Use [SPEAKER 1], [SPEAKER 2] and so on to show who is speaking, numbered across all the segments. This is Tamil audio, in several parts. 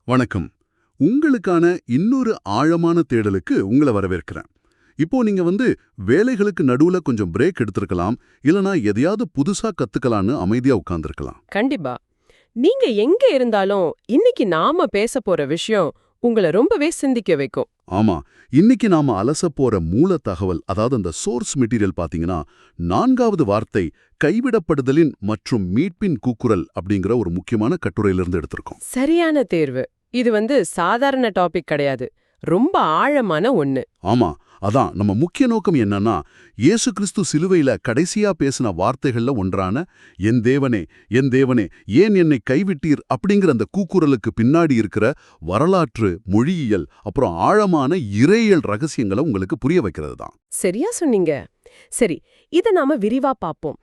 [SPEAKER 1] வணக்கம். உங்களுக்கான இன்னொரு ஆழமான தேடலுக்கு உங்களை வரவேற்கிறேன். இப்போ நீங்க வேலைகளுக்கு நடுவுல கொஞ்சம் பிரேக் எடுத்திருக்கலாம், இல்லனா எதையாவது புதுசா கத்துக்கலான்னு அமைதியா உட்கார்ந்திருக்கலாம்.
[SPEAKER 2] கண்டிப்பா. நீங்க எங்க இருந்தாலும் இன்னைக்கு நாம பேச போற விஷயம் உங்கள ரொம்பவே சிந்திக்க வைக்கும்.
[SPEAKER 1] ஆமா, இன்னைக்கு நாம அலசப் போற மூல தகவல், அதாவது அந்த சோர்ஸ் மெட்டீரியல் பாத்தீங்கன்னா, 4வது வார்த்தை கைவிடப்படுதலின் மற்றும் மீட்பின் கூக்குரல் அப்படிங்கிற ஒரு முக்கியமான கட்டுரையிலிருந்து எடுத்திருக்கோம்.
[SPEAKER 2] சரியான தேர்வு. இது சாதாரண டாபிக் கிடையாது. ரொம்ப ஆழமான ஒண்ணு.
[SPEAKER 1] ஆமா, அதான் நம்ம முக்கிய நோக்கம் என்னன்னா, இயேசு கிறிஸ்து சிலுவையில கடைசியா பேசின வார்த்தைகள்ல ஒன்றான என் தேவனே, என் தேவனே, ஏன் என்னை கைவிட்டீர் அப்படிங்கிற அந்த கூக்குரலுக்கு பின்னாடி இருக்கிற வரலாற்று, மொழியியல், அப்புறம் ஆழமான இறையியல் ரகசியங்களை உங்களுக்கு புரிய வைக்கிறது தான்.
[SPEAKER 2] சரியா சொன்னீங்க. சரி, இத நாம விரிவா பாப்போம்.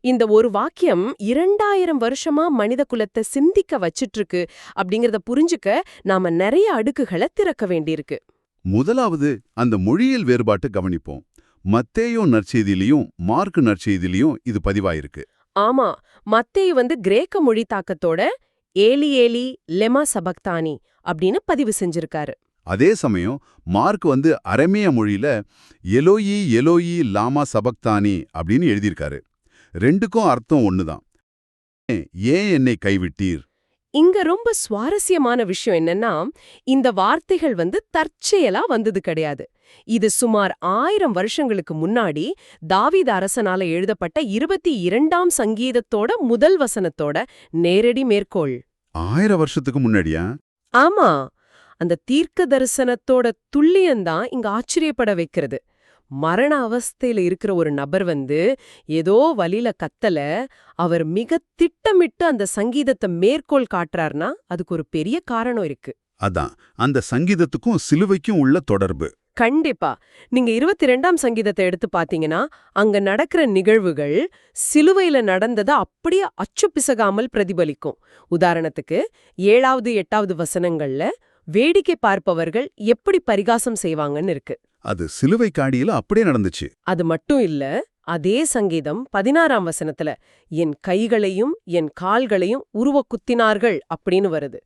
[SPEAKER 2] இந்த ஒரு வாக்கியம் 2000 வருஷமா மனித குலத்தை சிந்திக்க வச்சிட்டு இருக்கு அப்படிங்கறத புரிஞ்சுக்க நாம நிறைய அடுக்குகளை திறக்க வேண்டியிருக்கு.
[SPEAKER 1] முதலாவது அந்த மொழியியல் வேறுபாட்டு கவனிப்போம். மத்தேயு நற்செய்தியிலையும் மார்க் நற்செய்தியிலையும் இது பதிவாயிருக்கு.
[SPEAKER 2] ஆமா, மத்தேயு கிரேக்க மொழி தாக்கத்தோட ஏலி ஏலி லெமா சபக்தானி அப்படின்னு பதிவு செஞ்சிருக்காரு.
[SPEAKER 1] அதே சமயம் மார்க் அரமேய மொழியில எலோயி எலோயி லாமா சபக்தானி அப்படின்னு எழுதியிருக்காரு. ரெண்டுக்கும் அர்த்தம் ஒண்ணுதான். ஏன் என்னை கைவிட்டீர்?
[SPEAKER 2] இங்க ரொம்ப சுவாரஸ்யமான விஷயம் என்னன்னா, இந்த வார்த்தைகள் தற்செயலா வந்தது கிடையாது. இது சுமார் 1000 வருஷங்களுக்கு முன்னாடி தாவீது அரசனால எழுதப்பட்ட 22ஆம் சங்கீதத்தோட முதல் வசனத்தோட நேரடி மேற்கோள்.
[SPEAKER 1] 1000 வருஷத்துக்கு முன்னாடியா?
[SPEAKER 2] ஆமா, அந்த தீர்க்க தரிசனத்தோட துல்லியம்தான் இங்க ஆச்சரியப்பட வைக்கிறது. மரண அவஸ்தையில இருக்கிற ஒரு நபர் ஏதோ வழியில கத்தல, அவர் மிக திட்டமிட்டு அந்த சங்கீதத்தை மேற்கோள் காட்டுறார்னா அதுக்கு ஒரு பெரிய காரணம் இருக்கு.
[SPEAKER 1] அதான், அந்த சங்கீதத்துக்கும் சிலுவைக்கும் உள்ள தொடர்பு.
[SPEAKER 2] கண்டிப்பா. நீங்க 22ஆம் சங்கீதத்தை எடுத்து பாத்தீங்கன்னா, அங்க நடக்கிற நிகழ்வுகள் சிலுவையில நடந்ததை அப்படியே அச்சு பிசகாமல் பிரதிபலிக்கும். உதாரணத்துக்கு 7வது 8வது வசனங்கள்ல வேடிக்கை பார்ப்பவர்கள் எப்படி பரிகாசம் செய்வாங்கன்னு இருக்கு.
[SPEAKER 1] அது சிலுவை காடியில அப்படியே நடந்துச்சு.
[SPEAKER 2] அது மட்டும் இல்ல, அதே சங்கீதம் 16ஆம் வசனத்துல என் கைகளையும் என் கால்களையும் உருவ குத்தினார்கள் அப்படின்னு வருது.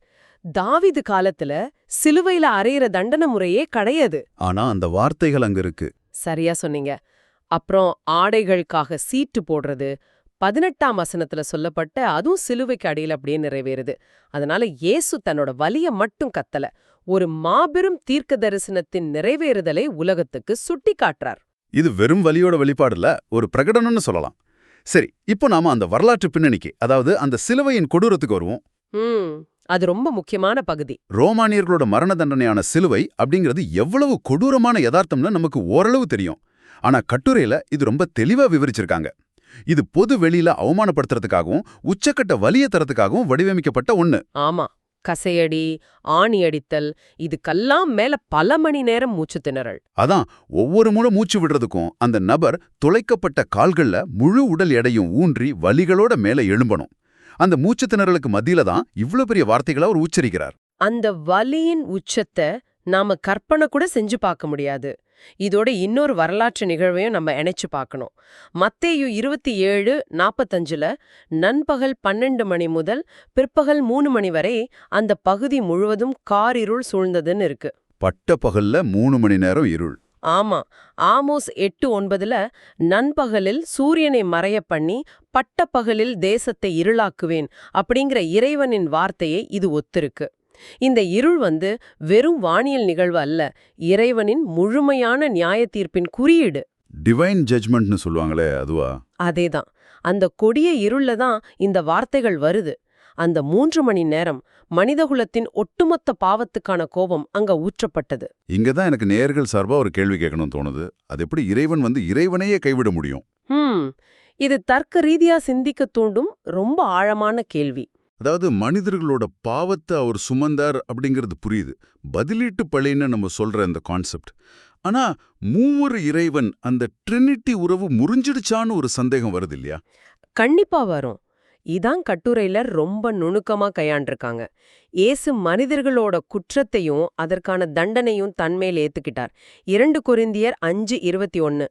[SPEAKER 2] தாவீது காலத்துல சிலுவையில அறையிற தண்டனை முறையே கிடையாது.
[SPEAKER 1] ஆனா அந்த வார்த்தைகள் அங்க இருக்கு.
[SPEAKER 2] சரியா சொன்னீங்க. அப்புறம் ஆடைகளுக்காக சீட்டு போடுறது 18ஆம் வசனத்துல சொல்லப்பட்ட அதுவும் சிலுவைக்கு அடியில் அப்படியே நிறைவேறுது. அதனால இயேசு தன்னோட வலிய மட்டும் கத்தல, ஒரு மாபெரும் தீர்க்க தரிசனத்தின் நிறைவேறுதலை உலகத்துக்கு சுட்டி காட்டுறார்.
[SPEAKER 1] இது வெறும் வலியோட வெளிப்பாடுல ஒரு பிரகடனம்னு சொல்லலாம். சரி, இப்போ நாம அந்த வரலாற்று பின்னணிக்கு, அதாவது அந்த சிலுவையின் கொடூரத்துக்கு வருவோம்.
[SPEAKER 2] அது ரொம்ப முக்கியமான பகுதி.
[SPEAKER 1] ரோமானியர்களோட மரண தண்டனையான சிலுவை அப்படிங்கிறது எவ்வளவு கொடூரமான யதார்த்தம்னு நமக்கு ஓரளவு தெரியும். ஆனா கட்டுரையில இது ரொம்ப தெளிவா விவரிச்சிருக்காங்க. இது பொது வெளியில அவமானப்படுத்துறதுக்காகவும் உச்சக்கட்ட வலிய தரத்துக்காகவும் வடிவமைக்கப்பட்ட ஒண்ணு.
[SPEAKER 2] ஆமா, கசையடி, ஆணி அடித்தல், இதுக்கெல்லாம் மேல பல மணி நேரம் மூச்சு திணறல்.
[SPEAKER 1] அதான், ஒவ்வொரு முறை மூச்சு விடுறதுக்கும் அந்த நபர் துளைக்கப்பட்ட கால்கள்ல முழு உடல் எடையும் ஊன்றி வலிகளோட மேல எழும்பணும். அந்த மூச்சு திணறலுக்கு மத்தியில தான் இவ்ளோ பெரிய வார்த்தைகளை அவர் உச்சரிக்கிறார். அந்த
[SPEAKER 2] வலியின் உச்சத்தை நாம கற்பனை கூட செஞ்சு பார்க்க முடியாது. இதோட இன்னொரு வரலாற்று நிகழ்வையும் நம்ம இணைச்சு பார்க்கணும். மத்தேயு 27:45 நண்பகல் 12 மணி முதல் பிற்பகல் 3 மணி வரை அந்த பகுதி முழுவதும் காரிருள் சூழ்ந்ததுன்னு இருக்கு.
[SPEAKER 1] பட்ட பகல்ல 3 மணி நேரம் இருள்.
[SPEAKER 2] ஆமா, ஆமோஸ் 8:9 நண்பகலில் சூரியனை மறைய பண்ணி பட்ட பகலில் தேசத்தை இருளாக்குவேன் அப்படிங்கிற இறைவனின் வார்த்தையை இது ஒத்திருக்கு. இந்த இருள் வெறும் வானியல் நிகழ்வு அல்ல, இறைவனின் முழுமையான நியாய தீர்ப்பின் குறியீடு.
[SPEAKER 1] டிவைன் ஜட்ஜ்மெண்ட்னு சொல்லுவாங்களே, அதுவா?
[SPEAKER 2] அதேதான். அந்த கொடிய இருள்ல தான் இந்த வார்த்தைகள் வருது. அந்த 3 மணி நேரம் மனிதகுலத்தின் ஒட்டுமொத்த பாவத்துக்கான கோபம் அங்க ஊற்றப்பட்டது.
[SPEAKER 1] இங்கதான் எனக்கு நேயர்கள் சார்பா ஒரு கேள்வி கேட்கணும்னு தோணுது. அது எப்படி இறைவன் இறைவனையே கைவிட முடியும்?
[SPEAKER 2] இது தர்க்க ரீதியா சிந்திக்க தூண்டும் ரொம்ப ஆழமான கேள்வி.
[SPEAKER 1] அதாவது மனிதர்களோட பாவத்தை அவர் சுமந்தார் அப்படிங்கிறது புரியுது, பதிலீட்டு பழின்னு நம்ம சொல்ற இந்த கான்செப்ட். ஆனா மூவரு இறைவன், அந்த ட்ரினிட்டி உறவு முறிஞ்சிடுச்சான்னு ஒரு சந்தேகம் வருது இல்லையா?
[SPEAKER 2] கண்டிப்பா வரும். இதான் கட்டுரையில ரொம்ப நுணுக்கமா கையாண்டிருக்காங்க. இயேசு மனிதர்களோட குற்றத்தையும் அதற்கான தண்டனையும் தன்மேல் ஏத்துக்கிட்டார். 2 கொரிந்தியர் 5:21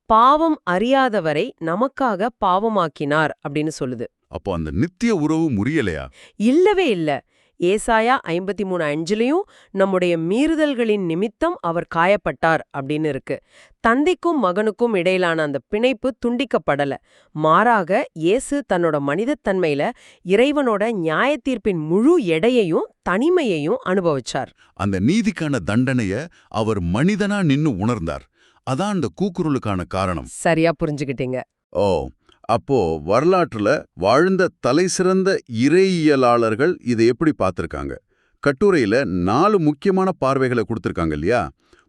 [SPEAKER 2] பாவம் அறியாதவரை நமக்காக பாவமாக்கினார் அப்படின்னு சொல்லுது.
[SPEAKER 1] அப்போ அந்த நித்திய உறவு முறியலையா?
[SPEAKER 2] இல்லவே இல்ல. ஏசாயா 53:5லயும் நம்முடைய மீறுதல்களின் நிமித்தம் அவர் காயப்பட்டார் அப்படின்னு இருக்கு. தந்தைக்கும் மகனுக்கும் இடையிலான அந்த பிணைப்பு துண்டிக்கப்படல. மாறாக இயேசு தன்னோட மனிதத்தன்மையில இறைவனோட நியாயத்தீர்ப்பின் முழு எடையையும் தனிமையையும் அனுபவிச்சார்.
[SPEAKER 1] அந்த நீதிக்கான தண்டனைய அவர் மனிதனா நின்னு உணர்ந்தார். அதான் அந்த கூக்குரலுக்கான காரணம்.
[SPEAKER 2] சரியா புரிஞ்சுக்கிட்டீங்க.
[SPEAKER 1] ஓ, அப்போ வரலாற்றுல வாழ்ந்த தலைசிறந்த இறையியலாளர்கள் இதை எப்படி பார்த்திருக்காங்க? கட்டுரையில 4 முக்கியமான பார்வைகளை கொடுத்திருக்காங்க இல்லையா?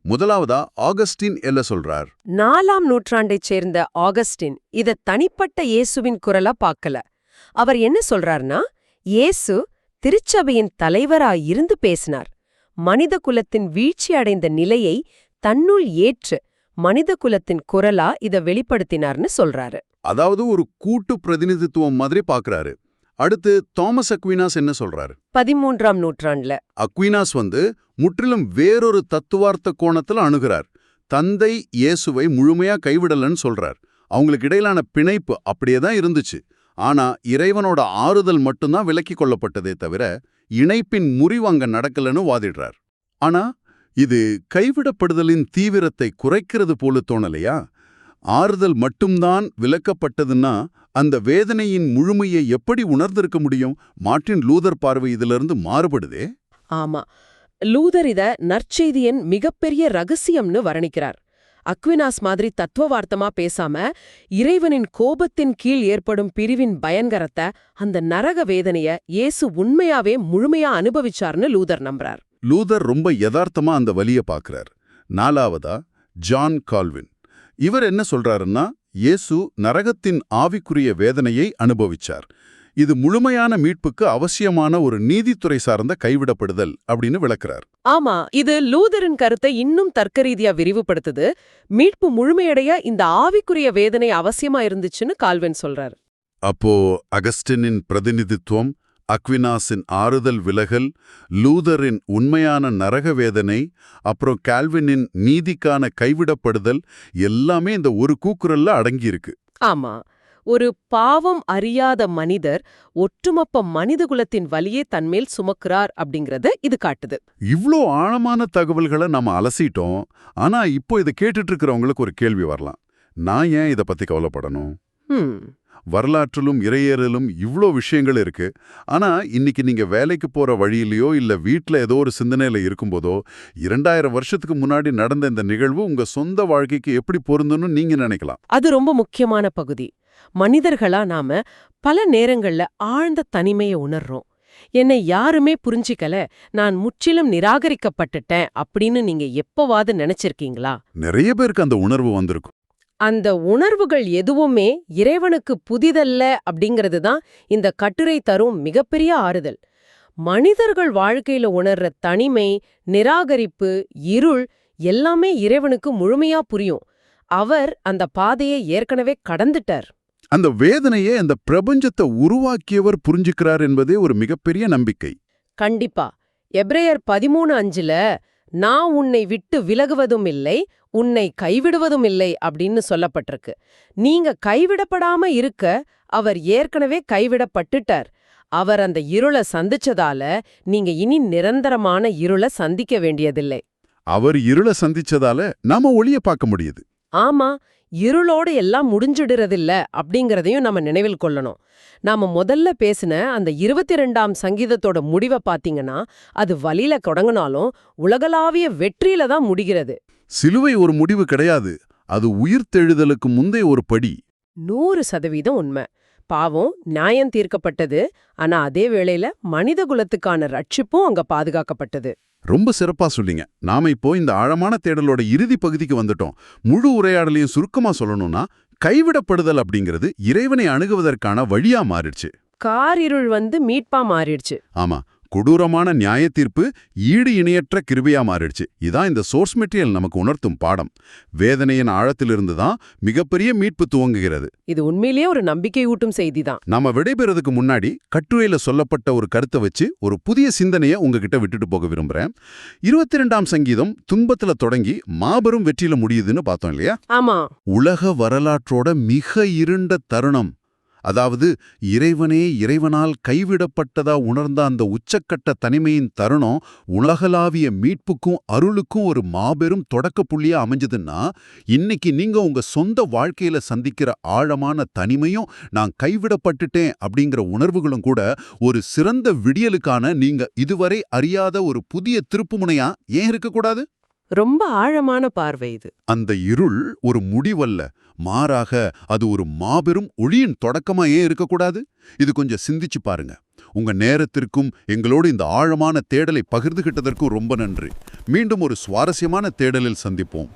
[SPEAKER 1] முதலாவதா ஆகஸ்டின் என்ன சொல்றார்?
[SPEAKER 2] 4ஆம் நூற்றாண்டைச் சேர்ந்த ஆகஸ்டின் இத தனிப்பட்ட இயேசுவின் குரலா பார்க்கல. அவர் என்ன சொல்றார்னா, இயேசு திருச்சபையின் தலைவரா இருந்து பேசினார். மனித குலத்தின் வீழ்ச்சி அடைந்த நிலையை தன்னுள் ஏற்று மனித குலத்தின் குரலா இத வெளிப்படுத்தினார்னு சொல்றாரு.
[SPEAKER 1] அதாவது ஒரு கூட்டு பிரதிநிதித்துவம் மாதிரி பார்க்கறாரு. அடுத்து தாமஸ் அக்வீனாஸ் என்ன சொல்றாரு?
[SPEAKER 2] 13ஆம் நூற்றாண்டுல
[SPEAKER 1] அக்வீனாஸ் முற்றிலும் வேறொரு தத்துவார்த்த கோணத்துல அணுகிறார். தந்தை இயேசுவை முழுமையா கைவிடலன்னு சொல்றார். அவங்களுக்கு இடையிலான பிணைப்பு அப்படியே தான் இருந்துச்சு. ஆனா இறைவனோட ஆறுதல் மட்டும்தான் விலக்கிக் கொள்ளப்பட்டதே தவிர இணைப்பின் முறிவு அங்க நடக்கலன்னு வாதிடுறார். ஆனா இது கைவிடப்படுதலின் தீவிரத்தை குறைக்கிறது போல தோணலையா? ஆறுதல் மட்டும்தான் விலக்கப்பட்டதுன்னா அந்த வேதனையின் முழுமையை எப்படி உணர்ந்திருக்க முடியும்? மார்ட்டின் லூதர் பார்வை இதிலிருந்து மாறுபடுதே.
[SPEAKER 2] ஆமா, லூதர் இத நற்செய்தியின் மிகப்பெரிய ரகசியம்னு வர்ணிக்கிறார். அக்வினாஸ் மாதிரி தத்துவவார்த்தமா பேசாம இறைவனின் கோபத்தின் கீழ் ஏற்படும் பிரிவின் பயங்கரத்தை, அந்த நரக வேதனைய இயேசு உண்மையாவே முழுமையா அனுபவிச்சார்னு லூதர் நம்புறார்.
[SPEAKER 1] லூதர் ரொம்ப யதார்த்தமா அந்த வலிய பார்க்கறார். 4வதா ஜான் கால்வின். இவர் என்ன சொல்றாருன்னா, இயேசு நரகத்தின் ஆவிக்குரிய வேதனையை அனுபவிச்சார். இது முழுமையான மீட்புக்கு அவசியமான ஒரு நீதித்துறை சார்ந்த கைவிடப்படுதல் அப்படின்னு விளக்குறார்.
[SPEAKER 2] ஆமா, இது லூதரின் கருத்தை இன்னும் தர்க்கரீதியா விரிவுபடுத்துது. மீட்பு முழுமையடைய இந்த ஆவிக்குரிய வேதனை அவசியமா இருந்துச்சுன்னு கால்வின் சொல்றார்.
[SPEAKER 1] அப்போ அகஸ்டினின் பிரதிநிதித்துவம், அக்வினாஸின் ஆறுதல் விலகல், லூதரின் உண்மையான நரக வேதனை, அப்புறம் கால்வினின் நீதிக்கான கைவிடப்படுதல் எல்லாமே இந்த ஒரு கூக்குரல்ல அடங்கியிருக்கு.
[SPEAKER 2] ஆமா, ஒரு பாவம் அறியாத மனிதர் ஒட்டுமொத்த மனிதகுலத்தின் வலியே தன்மேல் சுமக்கிறார் அப்படிங்கறத இது காட்டுது.
[SPEAKER 1] இவ்ளோ ஆழமான தகவல்களை நாம அலசிட்டோம். ஆனா இப்போ இதை கேட்டுட்டு இருக்கிறவங்களுக்கு ஒரு கேள்வி வரலாம். நான் ஏன் இதை பத்தி கவலைப்படணும்? வரலாற்றிலும் இறையேறலும் இவ்ளோ விஷயங்கள் இருக்கு. ஆனா இன்னைக்கு நீங்க வேலைக்கு போற வழியிலயோ இல்ல வீட்ல ஏதோ ஒரு சிந்தனையில இருக்கும்போதோ 2000 வருஷத்துக்கு முன்னாடி நடந்த இந்த நிகழ்வு உங்க சொந்த வாழ்க்கைக்கு எப்படி பொருந்துன்னு நீங்க நினைக்கலாம்.
[SPEAKER 2] அது ரொம்ப முக்கியமான பகுதி. மனிதர்களா நாம பல நேரங்கள்ல ஆழ்ந்த தனிமையை உணர்றோம். என்னை யாருமே புரிஞ்சிக்கல, நான் முற்றிலும் நிராகரிக்கப்பட்டுட்டேன் அப்படின்னு நீங்க எப்பவாவது நினைச்சிருக்கீங்களா?
[SPEAKER 1] நிறைய பேருக்கு அந்த உணர்வு வந்திருக்கும்.
[SPEAKER 2] அந்த உணர்வுகள் எதுவுமே இறைவனுக்கு புதிதல்ல அப்படிங்கிறது தான் இந்த கட்டுரை தரும் மிகப்பெரிய ஆறுதல். மனிதர்கள் வாழ்க்கையில உணர்ற தனிமை, நிராகரிப்பு, இருள் எல்லாமே இறைவனுக்கு முழுமையா புரியும். அவர் அந்த பாதையை ஏற்கனவே கடந்துட்டார்.
[SPEAKER 1] அந்த வேதனையை அந்த பிரபஞ்சத்தை உருவாக்கியவர் புரிஞ்சுக்கிறார் என்பதே ஒரு மிகப்பெரிய நம்பிக்கை.
[SPEAKER 2] கண்டிப்பா. எபிரேயர் 13:5ல நான் உன்னை விட்டு விலகுவதும் இல்லை, உன்னை கைவிடுவதும் இல்லை அப்படின்னு சொல்லப்பட்டிருக்கு. நீங்க கைவிடப்படாம இருக்க அவர் ஏற்கனவே கைவிடப்பட்டுட்டார். அவர் அந்த இருளை சந்திச்சதால நீங்க இனி நிரந்தரமான இருளை சந்திக்க வேண்டியதில்லை.
[SPEAKER 1] அவர் இருளை சந்திச்சதால நாம ஒளிய பார்க்க முடியுது.
[SPEAKER 2] ஆமா, இருளோடு எல்லாம் முடிஞ்சிடுறதில்ல அப்படிங்கறதையும் நம்ம நினைவில் கொள்ளணும். நாம முதல்ல பேசின அந்த 22ஆம் சங்கீதத்தோட முடிவை பாத்தீங்கன்னா, அது வலியில தொடங்கினாலும் உலகளாவிய வெற்றியில தான் முடிகிறது.
[SPEAKER 1] சிலுவை ஒரு முடிவு கிடையாது, அது உயிர்த்தெழுதலுக்கு முந்தைய ஒரு படி.
[SPEAKER 2] 100% உண்மை. பாவம் நியாயம் தீர்க்கப்பட்டது, ஆனா அதே வேளையில மனித குலத்துக்கான ரட்சிப்பும் அங்க பாதுகாக்கப்பட்டது.
[SPEAKER 1] ரொம்ப சிறப்பா சொல்லிங்க. நாம இப்போ இந்த ஆழமான தேடலோட இறுதி பகுதிக்கு வந்துட்டோம். முழு உரையாடலையும் சுருக்கமா சொல்லணும்னா, கைவிடப்படுதல் அப்படிங்கிறது இறைவனை அணுகுவதற்கான வழியா மாறிடுச்சு.
[SPEAKER 2] காரிருள் மீட்பா மாறிடுச்சு.
[SPEAKER 1] ஆமா, கொடூரமான நியாய தீர்ப்பு ஈடு இணையற்ற கிருபையா மாறிடுச்சு. இதான் இந்த சோர்ஸ் மெட்டீரியல் நமக்கு உணர்த்தும் பாடம். வேதனையின் ஆழத்திலிருந்து தான் மிகப்பெரிய மீட்பு துவங்குகிறது.
[SPEAKER 2] இது உண்மையிலேயே ஒரு நம்பிக்கையூட்டும் செய்திதான்.
[SPEAKER 1] நாம விடைபெறதுக்கு முன்னாடி கட்டுரையில சொல்லப்பட்ட ஒரு கருத்தை வச்சு ஒரு புதிய சிந்தனையை உங்ககிட்ட விட்டுட்டு போக விரும்புறேன். 22ஆம் சங்கீதம் துன்பத்துல தொடங்கி மாபெரும் வெற்றியில முடியுதுன்னு பார்த்தோம் இல்லையா?
[SPEAKER 2] ஆமா.
[SPEAKER 1] உலக வரலாற்றோட மிக இருண்ட தருணம், அதாவது இறைவனே இறைவனால் கைவிடப்பட்டதா உணர்ந்த அந்த உச்சக்கட்ட தனிமையின் தருணம் உலகளாவிய மீட்புக்கும் அருளுக்கும் ஒரு மாபெரும் தொடக்க புள்ளியா அமைஞ்சதுன்னா, இன்னைக்கு நீங்க உங்க சொந்த வாழ்க்கையில சந்திக்கிற ஆழமான தனிமையும் நான் கைவிடப்பட்டுட்டேன் அப்படிங்கிற உணர்வுகளும் கூட ஒரு சிறந்த விடியலுக்கான நீங்க இதுவரை அறியாத ஒரு புதிய திருப்புமுனையா ஏன் இருக்கக்கூடாது?
[SPEAKER 2] ரொம்ப ஆழமான பார்வை இது.
[SPEAKER 1] அந்த இருள் ஒரு முடிவல்ல, மாறாக அது ஒரு மாபெரும் ஒளியின் தொடக்கமா ஏன் இருக்கக்கூடாது? இது கொஞ்சம் சிந்திச்சு பாருங்க. உங்க நேரத்திற்கும் எங்களோடு இந்த ஆழமான தேடலை பகிர்ந்துகிட்டதற்கும் ரொம்ப நன்றி. மீண்டும் ஒரு சுவாரஸ்யமான தேடலில் சந்திப்போம்.